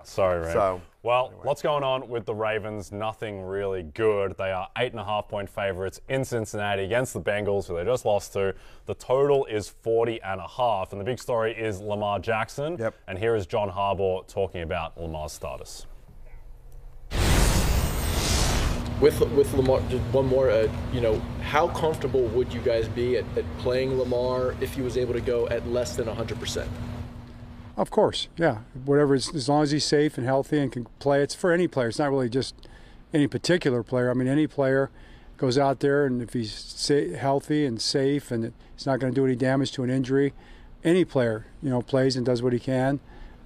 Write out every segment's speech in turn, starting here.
Sorry, Ray. So, well, Lots going on with the Ravens. Nothing really good. They are 8.5-point favorites in Cincinnati against the Bengals, who they just lost to. The total is 40.5. And the big story is Lamar Jackson. Yep. And here is John Harbaugh talking about Lamar's status. With Lamar, just one more, how comfortable would you guys be at playing Lamar if he was able to go at less than 100%? Of course, yeah. Whatever, as long as he's safe and healthy and can play. It's for any player. It's not really just any particular player. I mean, any player goes out there, and if he's healthy and safe and it's not going to do any damage to an injury, any player, plays and does what he can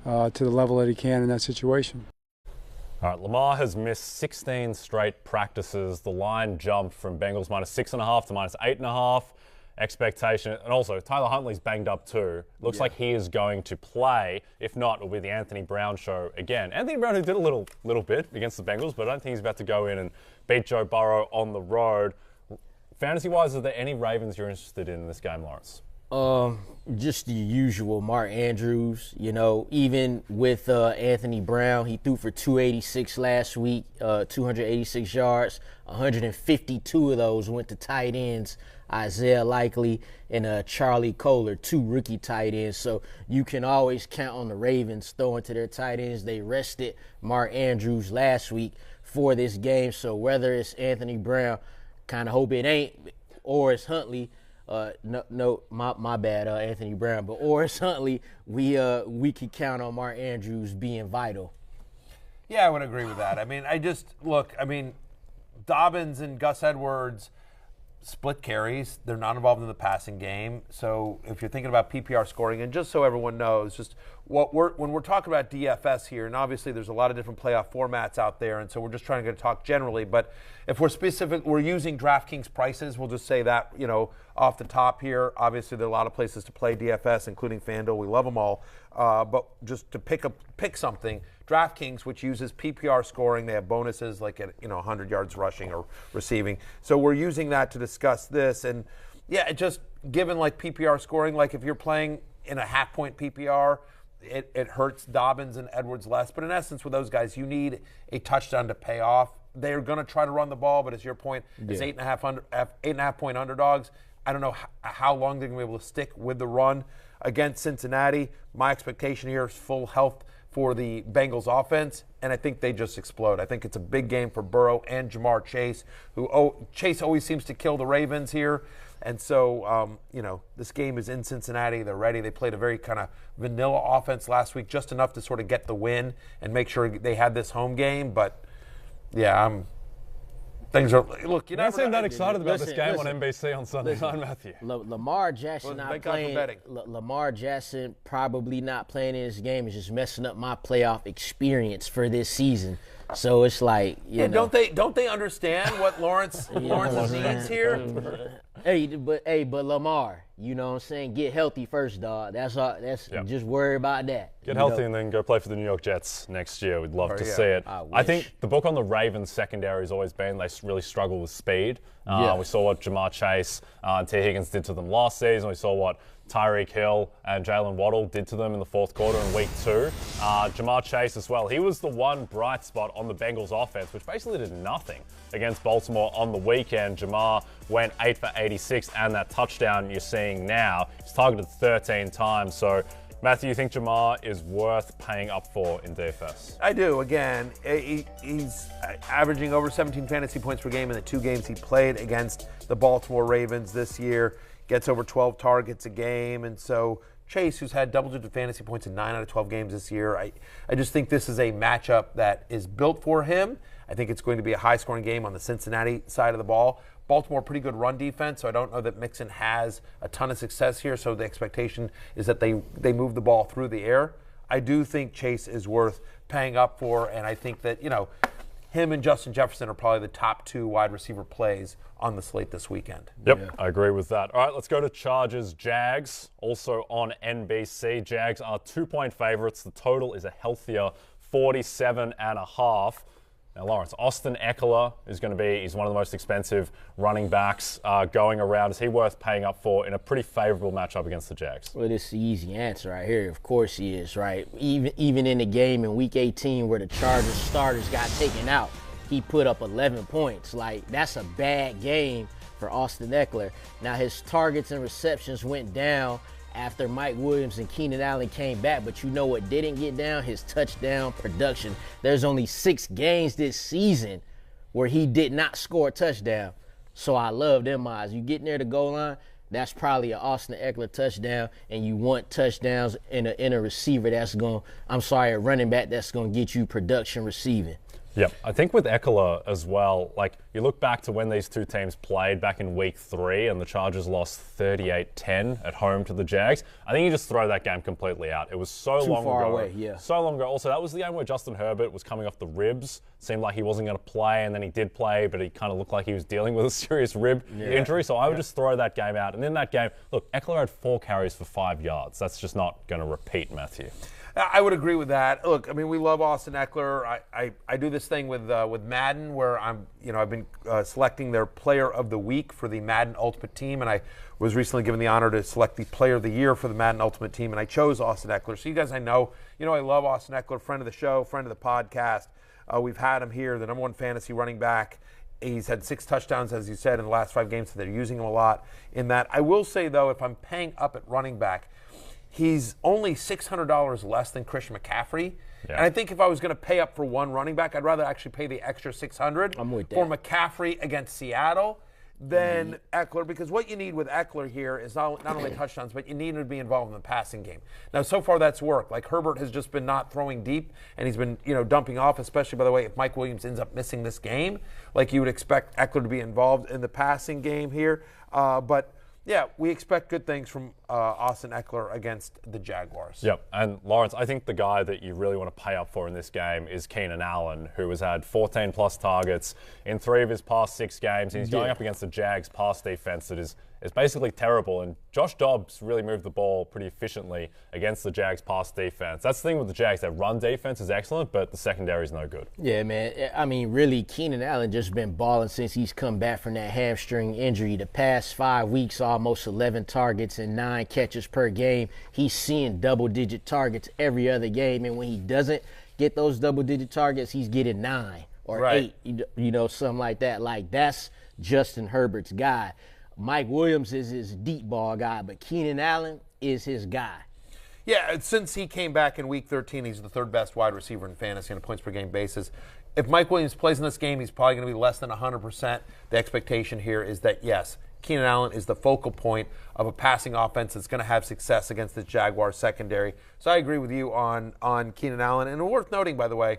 to the level that he can in that situation. All right, Lamar has missed 16 straight practices. The line jumped from Bengals -6.5 to -8.5. Expectation, and also Tyler Huntley's banged up too. Looks like he is going to play. If not, it'll be the Anthony Brown show again. Anthony Brown, who did a little bit against the Bengals, but I don't think he's about to go in and beat Joe Burrow on the road. Fantasy-wise, are there any Ravens you're interested in this game, Lawrence? Just the usual. Mark Andrews, even with Anthony Brown, he threw for 286 last week, 286 yards, 152 of those went to tight ends. Isaiah Likely and Charlie Kohler, 2 rookie tight ends. So you can always count on the Ravens throwing to their tight ends. They rested Mark Andrews last week for this game. So whether it's Anthony Brown, kind of hope it ain't, or it's Huntley, my bad, Anthony Brown, or it's Huntley, we can count on Mark Andrews being vital. Yeah, I would agree with that. I mean, Dobbins and Gus Edwards split carries. They're not involved in the passing game. So if you're thinking about PPR scoring, and just so everyone knows, just when we're talking about DFS here, and obviously there's a lot of different playoff formats out there, and so we're just trying to talk generally. But if we're specific, we're using DraftKings prices. We'll just say that, off the top here. Obviously, there are a lot of places to play DFS, including FanDuel. We love them all. But just to pick something, DraftKings, which uses PPR scoring, they have bonuses like at 100 yards rushing or receiving. So we're using that to discuss this. And yeah, just given like PPR scoring, like if you're playing in a half-point PPR, it hurts Dobbins and Edwards less. But in essence, with those guys, you need a touchdown to pay off. They're going to try to run the ball, but as your point, it's 8.5-point underdogs. I don't know how long they're going to be able to stick with the run against Cincinnati. My expectation here is full health for the Bengals offense, and I think they just explode. I think it's a big game for Burrow and Jamar Chase, Chase always seems to kill the Ravens here. And so, this game is in Cincinnati. They're ready. They played a very kind of vanilla offense last week, just enough to sort of get the win and make sure they had this home game. But, yeah, things are – look, you never seem that excited about this game on NBC on Sunday night, Matthew. Lamar Jackson not playing. Lamar Jackson probably not playing in this game is just messing up my playoff experience for this season. So it's like, don't they understand what Lawrence needs here? But Lamar, you know what I'm saying? Get healthy first, dog. Just worry about that. Get healthy and then go play for the New York Jets next year. We'd love to see it. I think the book on the Ravens secondary has always been they really struggle with speed. We saw what Jamar Chase and T. Higgins did to them last season. We saw what Tyreek Hill and Jalen Waddle did to them in the fourth quarter in week 2. Jamar Chase as well. He was the one bright spot on the Bengals offense, which basically did nothing against Baltimore on the weekend. Jamar went 8 for 86, and that touchdown you're seeing now, he's targeted 13 times. So, Matthew, you think Jamar is worth paying up for in DFS? I do. Again, he's averaging over 17 fantasy points per game in the 2 games he played against the Baltimore Ravens this year. Gets over 12 targets a game. And so Chase, who's had double-digit fantasy points in 9 out of 12 games this year, I just think this is a matchup that is built for him. I think it's going to be a high-scoring game on the Cincinnati side of the ball. Baltimore, pretty good run defense, so I don't know that Mixon has a ton of success here. So the expectation is that they move the ball through the air. I do think Chase is worth paying up for, and I think that, him and Justin Jefferson are probably the top 2 wide receiver plays on the slate this weekend. Yep, yeah. I agree with that. All right, let's go to Chargers-Jags, also on NBC. Jags are 2-point favorites. The total is a healthier 47.5. Now, Lawrence, Austin Ekeler is going to be, he's one of the most expensive running backs going around. Is he worth paying up for in a pretty favorable matchup against the Jags? Well, this is the easy answer right here. Of course he is, right? Even in the game in Week 18 where the Chargers starters got taken out, he put up 11 points. Like, that's a bad game for Austin Ekeler. Now, his targets and receptions went down after Mike Williams and Keenan Allen came back, but you know what didn't get down? His touchdown production. There's only 6 games this season where he did not score a touchdown. So I love them odds. You get near the goal line, that's probably an Austin Ekeler touchdown, and you want touchdowns in a receiver a running back that's going to get you production receiving. Yep. I think with Ekeler as well, like you look back to when these two teams played back in week 3 and the Chargers lost 38-10 at home to the Jags. I think you just throw that game completely out. It was so Too long far ago. away, yeah. So long ago. Also, that was the game where Justin Herbert was coming off the ribs. Seemed like he wasn't going to play, and then he did play, but he kind of looked like he was dealing with a serious rib injury. So I would just throw that game out. And in that game, look, Ekeler had 4 carries for 5 yards. That's just not going to repeat, Matthew. I would agree with that. Look, I mean, we love Austin Ekeler. I do this thing with Madden where I've been selecting their Player of the Week for the Madden Ultimate Team, and I was recently given the honor to select the Player of the Year for the Madden Ultimate Team, and I chose Austin Ekeler. So you guys, I know I love Austin Ekeler, friend of the show, friend of the podcast. We've had him here, the number 1 fantasy running back. He's had 6 touchdowns, as you said, in the last 5 games, so they're using him a lot in that. I will say, though, if I'm paying up at running back, he's only $600 less than Christian McCaffrey. Yeah. And I think if I was going to pay up for one running back, I'd rather actually pay the extra $600 for McCaffrey against Seattle than Ekeler, because what you need with Ekeler here is not only touchdowns, but you need him to be involved in the passing game. Now, so far that's worked. Like, Herbert has just been not throwing deep, and he's been, dumping off, especially, by the way, if Mike Williams ends up missing this game. Like, you would expect Ekeler to be involved in the passing game here. But yeah, we expect good things from Austin Ekeler against the Jaguars. Yep, and Lawrence, I think the guy that you really want to pay up for in this game is Keenan Allen, who has had 14-plus targets in 3 of his past 6 games. He's going up against the Jags' pass defense that is basically terrible, and Josh Dobbs really moved the ball pretty efficiently against the Jags' pass defense. That's the thing with the Jags. Their run defense is excellent, but the secondary is no good. Yeah, man. I mean, really, Keenan Allen just been balling since he's come back from that hamstring injury. The past 5 weeks, almost 11 targets and 9 catches per game. He's seeing double-digit targets every other game, and when he doesn't get those double-digit targets, he's getting 9 or 8, something like that. Like, that's Justin Herbert's guy. Mike Williams is his deep ball guy, but Keenan Allen is his guy. Yeah, since he came back in Week 13, he's the 3rd best wide receiver in fantasy on a points-per-game basis. If Mike Williams plays in this game, he's probably going to be less than 100%. The expectation here is that, yes, Keenan Allen is the focal point of a passing offense that's going to have success against the Jaguars secondary. So I agree with you on Keenan Allen. And worth noting, by the way,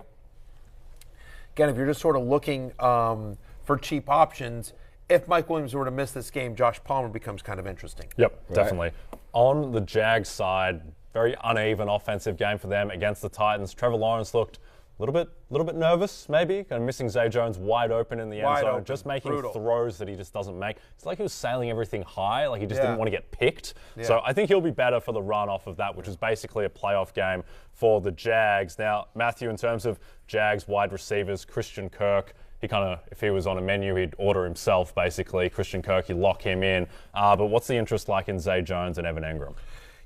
again, if you're just sort of looking for cheap options, if Mike Williams were to miss this game, Josh Palmer becomes kind of interesting. Yep, definitely. On the Jags side, very uneven offensive game for them against the Titans. Trevor Lawrence looked a little bit nervous, maybe, kind of missing Zay Jones wide open in the end zone, just making throws that he just doesn't make. It's like he was sailing everything high, like he just didn't want to get picked. Yeah. So I think he'll be better for the run off of that, which is basically a playoff game for the Jags. Now, Matthew, in terms of Jags wide receivers, Christian Kirk, he kind of, if he was on a menu, he'd order himself, basically. Christian Kirk, you lock him in. But what's the interest like in Zay Jones and Evan Engram?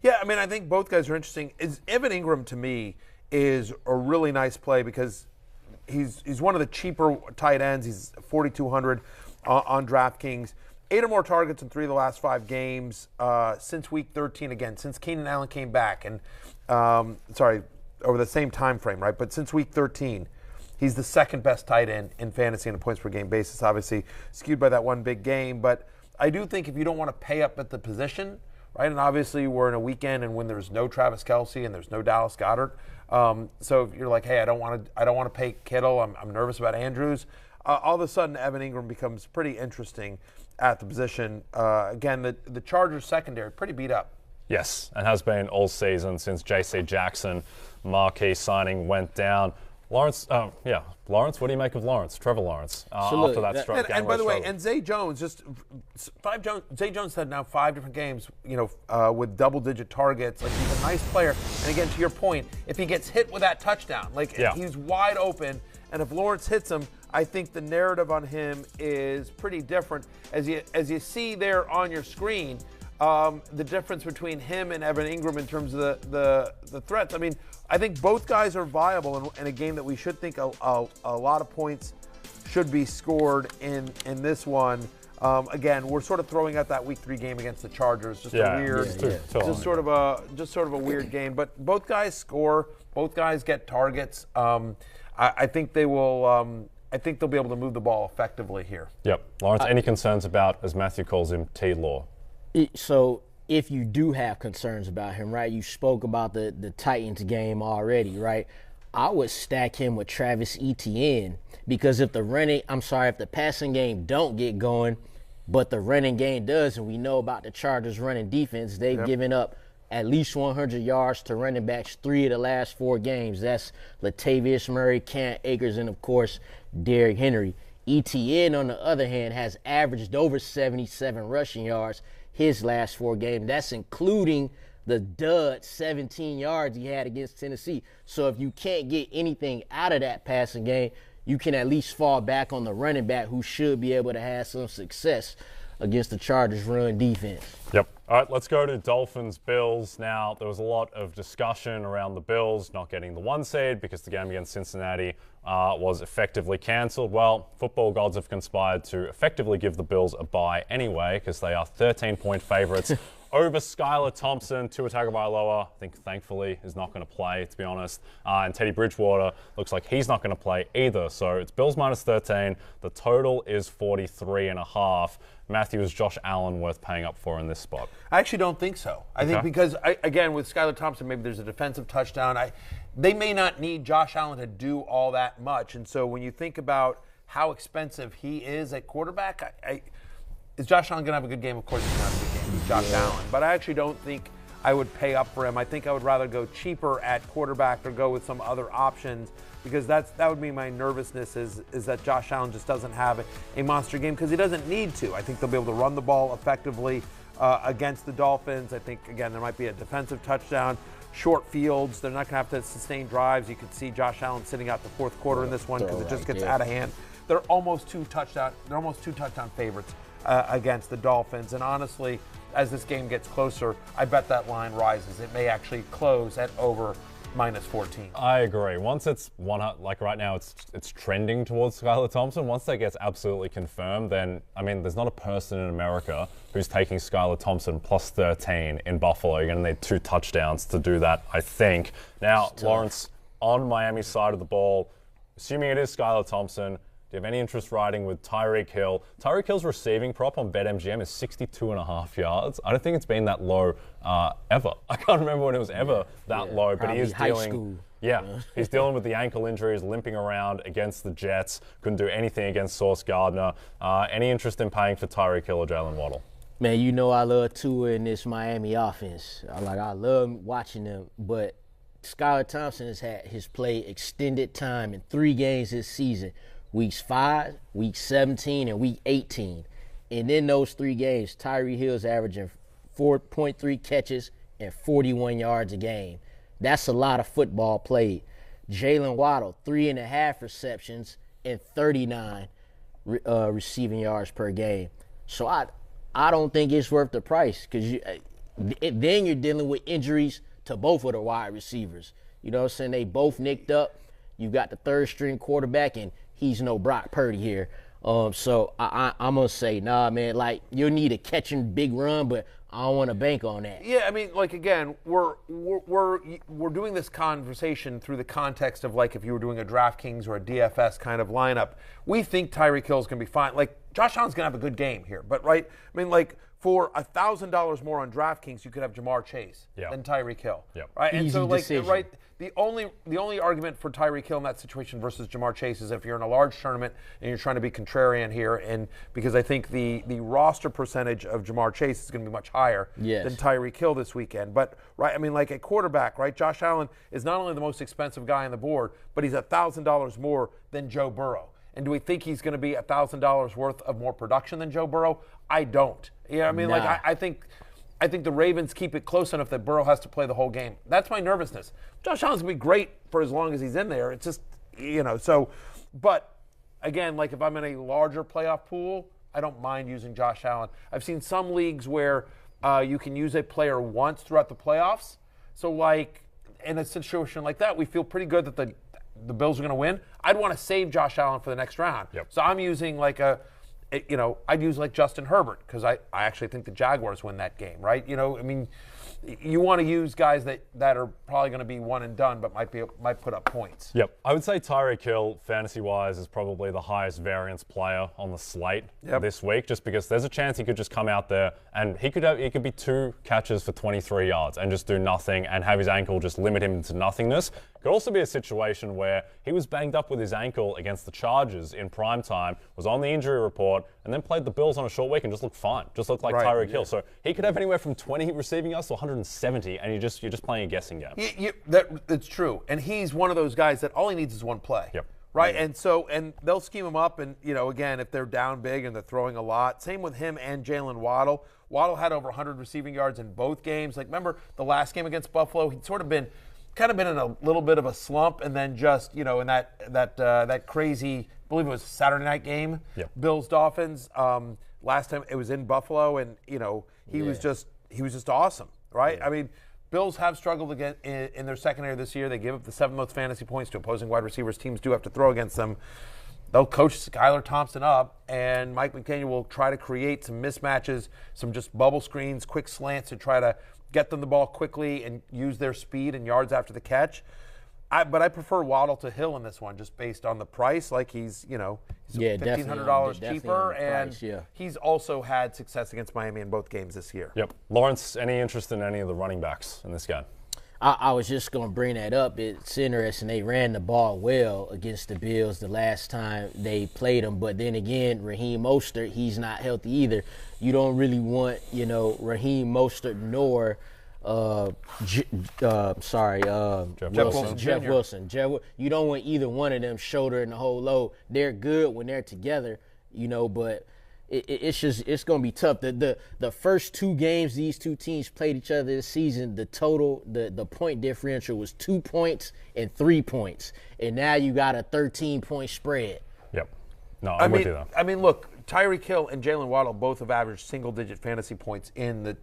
Yeah, I mean, I think both guys are interesting. Evan Engram, to me, is a really nice play because he's one of the cheaper tight ends. He's 4,200 on DraftKings. 8 or more targets in 3 of the last 5 games since Week 13, again, since Keenan Allen came back. And, over the same time frame, right? But since Week 13, he's the 2nd best tight end in fantasy on a points-per-game basis, obviously skewed by that one big game. But I do think if you don't want to pay up at the position, right, and obviously we're in a weekend and when there's no Travis Kelce and there's no Dallas Goedert, so if you're like, hey, I don't want to pay Kittle, I'm nervous about Andrews, all of a sudden Evan Engram becomes pretty interesting at the position. Again, the Chargers secondary, pretty beat up. Yes, and has been all season since J.C. Jackson, marquee signing, went down. Lawrence, Lawrence, what do you make of Lawrence? Trevor Lawrence, after that struggle. And by the way, and Zay Jones, Zay Jones had now 5 different games, with double-digit targets. Like, he's a nice player. And again, to your point, if he gets hit with that touchdown, he's wide open, and if Lawrence hits him, I think the narrative on him is pretty different. As you see there on your screen, the difference between him and Evan Ingram in terms of the threats. I mean, I think both guys are viable in a game that we should think a lot of points should be scored in this one. Again, we're sort of throwing out that Week 3 game against the Chargers, just sort of a weird game. But both guys score, both guys get targets. I think they will. I think they'll be able to move the ball effectively here. Yep, Lawrence. Any concerns about, as Matthew calls him, T-Law? So if you do have concerns about him, right, you spoke about the Titans game already, right? I would stack him with Travis Etienne, because if the passing game don't get going, but the running game does, and we know about the Chargers running defense, they've given up at least 100 yards to running backs 3 of the last 4 games. That's Latavius Murray, Cam Akers, and, of course, Derrick Henry. Etienne, on the other hand, has averaged over 77 rushing yards his last 4 games. That's including the dud 17 yards he had against Tennessee. So if you can't get anything out of that passing game, you can at least fall back on the running back, who should be able to have some success against the Chargers' run defense. Yep. All right, let's go to Dolphins-Bills. Now, there was a lot of discussion around the Bills not getting the 1 seed because the game against Cincinnati was effectively cancelled. Well, football gods have conspired to effectively give the Bills a bye anyway, because they are 13-point favorites over Skylar Thompson. Tua Tagovailoa, I think, thankfully, is not going to play, to be honest. And Teddy Bridgewater looks like he's not going to play either. So it's Bills minus 13. The total is 43.5. Matthew, is Josh Allen worth paying up for in this spot? I actually don't think so. I think because, again, with Skylar Thompson, maybe there's a defensive touchdown. They may not need Josh Allen to do all that much. And so when you think about how expensive he is at quarterback, is Josh Allen going to have a good game? Of course he's going to have a good game. He's Josh Allen. But I actually don't think I would pay up for him. I think I would rather go cheaper at quarterback or go with some other options, because that would be my nervousness is that Josh Allen just doesn't have a monster game, because he doesn't need to. I think they'll be able to run the ball effectively against the Dolphins. I think, again, there might be a defensive touchdown, short fields. They're not going to have to sustain drives. You could see Josh Allen sitting out the fourth quarter in this one because it just gets out of hand. They're almost two touchdown favorites against the Dolphins. And honestly, as this game gets closer, I bet that line rises. It may actually close at over minus 14. I agree. Once it's like right now, it's trending towards Skylar Thompson. Once that gets absolutely confirmed, then, I mean, there's not a person in America who's taking Skylar Thompson plus 13 in Buffalo. You're going to need 2 touchdowns to do that, I think. Now, Lawrence, on Miami's side of the ball, assuming it is Skylar Thompson, do you have any interest riding with Tyreek Hill? Tyreek Hill's receiving prop on BetMGM is 62.5 yards. I don't think it's been that low ever. I can't remember when it was ever that low, but he is dealing. He's dealing with the ankle injuries, limping around against the Jets. Couldn't do anything against Sauce Gardner. Any interest in paying for Tyreek Hill or Jalen Waddle? Man, you know I love Tua in this Miami offense. I love watching them, but Skylar Thompson has had his play extended time in 3 games this season. Weeks 5, Week 17, and Week 18. And in those 3 games, Tyreek Hill's averaging 4.3 catches and 41 yards a game. That's a lot of football played. Jalen Waddle, 3.5 receptions and 39 receiving yards per game. So I don't think it's worth the price, because then you're dealing with injuries to both of the wide receivers. You know what I'm saying? They both nicked up. You've got the 3rd-string quarterback, and he's no Brock Purdy here. So I'm going to say, nah, man, like, you'll need a catching big run, but I don't want to bank on that. Yeah, I mean, like, again, we're doing this conversation through the context of, like, if you were doing a DraftKings or a DFS kind of lineup. We think Tyreek Hill's going to be fine. Like, Josh Allen's going to have a good game here. But, right, I mean, like, for $1,000 more on DraftKings, you could have Jamar Chase than Tyreek Hill. Yep. Right? Easy And so, decision. right, the only argument for Tyreek Hill in that situation versus Jamar Chase is if you're in a large tournament and you're trying to be contrarian here, and because I think the roster percentage of Jamar Chase is going to be much higher than Tyreek Hill this weekend. But right, I mean, like at quarterback, right? Josh Allen is not only the most expensive guy on the board, but he's $1,000 more than Joe Burrow. And do we think he's going to be $1,000 worth of more production than Joe Burrow? I don't. Yeah, I mean, like I think the Ravens keep it close enough that Burrow has to play the whole game. That's my nervousness. Josh Allen's going to be great for as long as he's in there. It's just, so, but again, like if I'm in a larger playoff pool, I don't mind using Josh Allen. I've seen some leagues where you can use a player once throughout the playoffs. So like in a situation like that, we feel pretty good that the Bills are going to win. I'd want to save Josh Allen for the next round. Yep. So I'm using I'd use like Justin Herbert because I actually think the Jaguars win that game, right? I mean, you want to use guys that are probably going to be one and done, but might put up points. Yep. I would say Tyreek Hill, fantasy-wise, is probably the highest variance player on the slate this week, just because there's a chance he could just come out there and he could be 2 catches for 23 yards and just do nothing and have his ankle just limit him to nothingness. Could also be a situation where he was banged up with his ankle against the Chargers in primetime, was on the injury report, and then played the Bills on a short week and just looked fine. Just looked like Tyreek Hill. So he could have anywhere from 20 receiving yards to 170, and you're just playing a guessing game. It's true. And he's one of those guys that all he needs is one play. Yep. Right? And they'll scheme him up, and, again, if they're down big and they're throwing a lot. Same with him and Jalen Waddle. Waddle had over 100 receiving yards in both games. Like, remember the last game against Buffalo? He'd sort of been in a little bit of a slump, and then just, in that crazy, I believe it was Saturday night game, Bills Dolphins. Last time it was in Buffalo, and he was just awesome, right? I mean, Bills have struggled again in their secondary this year. They give up the 7th most fantasy points to opposing wide receivers. Teams do have to throw against them. They'll coach Skylar Thompson up, and Mike McDaniel will try to create some mismatches, some just bubble screens, quick slants to try to get them the ball quickly and use their speed and yards after the catch. But I prefer Waddle to Hill in this one, just based on the price. Like he's $1,500 cheaper, and he's also had success against Miami in both games this year. Yep. Lawrence, any interest in any of the running backs in this game? I was just going to bring that up. It's interesting. They ran the ball well against the Bills the last time they played them. But then again, Raheem Mostert, he's not healthy either. You don't really want, Raheem Mostert nor Jeff Wilson. You don't want either one of them shouldering the whole load. They're good when they're together, but it's going to be tough. The first 2 games these 2 teams played each other this season, the point differential was 2 points and 3 points, and now you got a 13-point spread. Yep. No, I'm with you though. I mean, look, Tyreek Hill and Jalen Waddle both have averaged single-digit fantasy points in the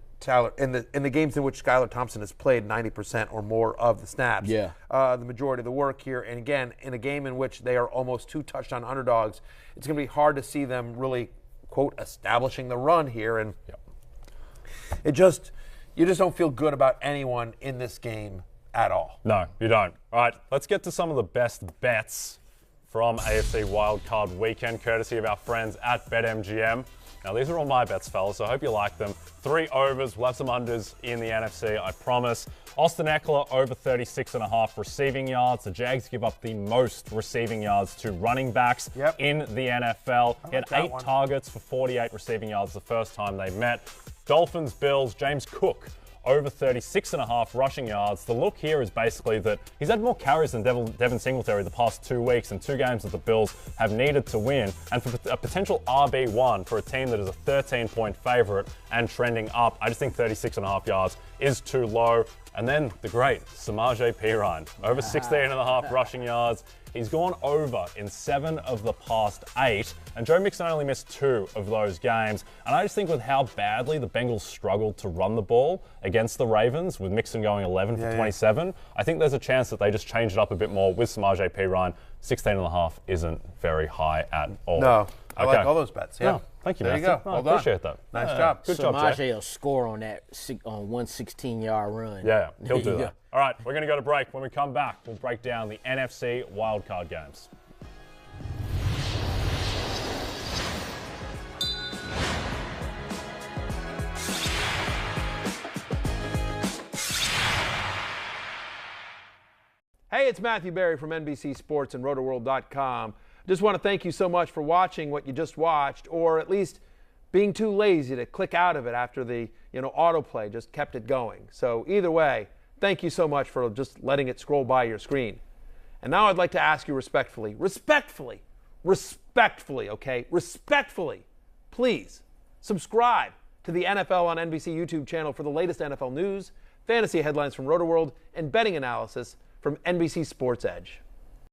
games in which Skylar Thompson has played 90% or more of the snaps. Yeah. The majority of the work here. And again, in a game in which they are almost 2 touchdown underdogs, it's going to be hard to see them really, quote, establishing the run here. And you just don't feel good about anyone in this game at all. No, you don't. All right, let's get to some of the best bets from AFC Wild Card weekend, courtesy of our friends at BetMGM. Now, these are all my bets, fellas, so I hope you like them. 3 overs. We'll have some unders in the NFC, I promise. Austin Ekeler over 36.5 receiving yards. The Jags give up the most receiving yards to running backs in the NFL. He had 8 targets for 48 receiving yards the first time they met. Dolphins, Bills, James Cook over 36.5 rushing yards. The look here is basically that he's had more carries than Devin Singletary the past 2 weeks in 2 games that the Bills have needed to win. And for a potential RB1 for a team that is a 13-point favorite and trending up, I just think 36.5 yards is too low. And then the great Samaje Perine, over 16.5 rushing yards. He's gone over in 7 of the past 8, and Joe Mixon only missed 2 of those games. And I just think with how badly the Bengals struggled to run the ball against the Ravens, with Mixon going 11 for 27, I think there's a chance that they just change it up a bit more with Samaje Perine. 16.5 isn't very high at all. No, I like all those bets. Yeah. No, thank you, there Matthew. You go. I appreciate that. Nice job. Good job, Samaje Jay. will score on that one 16-yard run. Yeah, he'll do that. All right, we're going to go to break. When we come back, we'll break down the NFC wildcard games. Hey, it's Matthew Berry from NBC Sports and Rotoworld.com. Just want to thank you so much for watching what you just watched, or at least being too lazy to click out of it after the autoplay just kept it going. So either way, thank you so much for just letting it scroll by your screen. And now I'd like to ask you respectfully, okay, please subscribe to the NFL on NBC YouTube channel for the latest NFL news, fantasy headlines from Rotoworld, and betting analysis from NBC Sports Edge.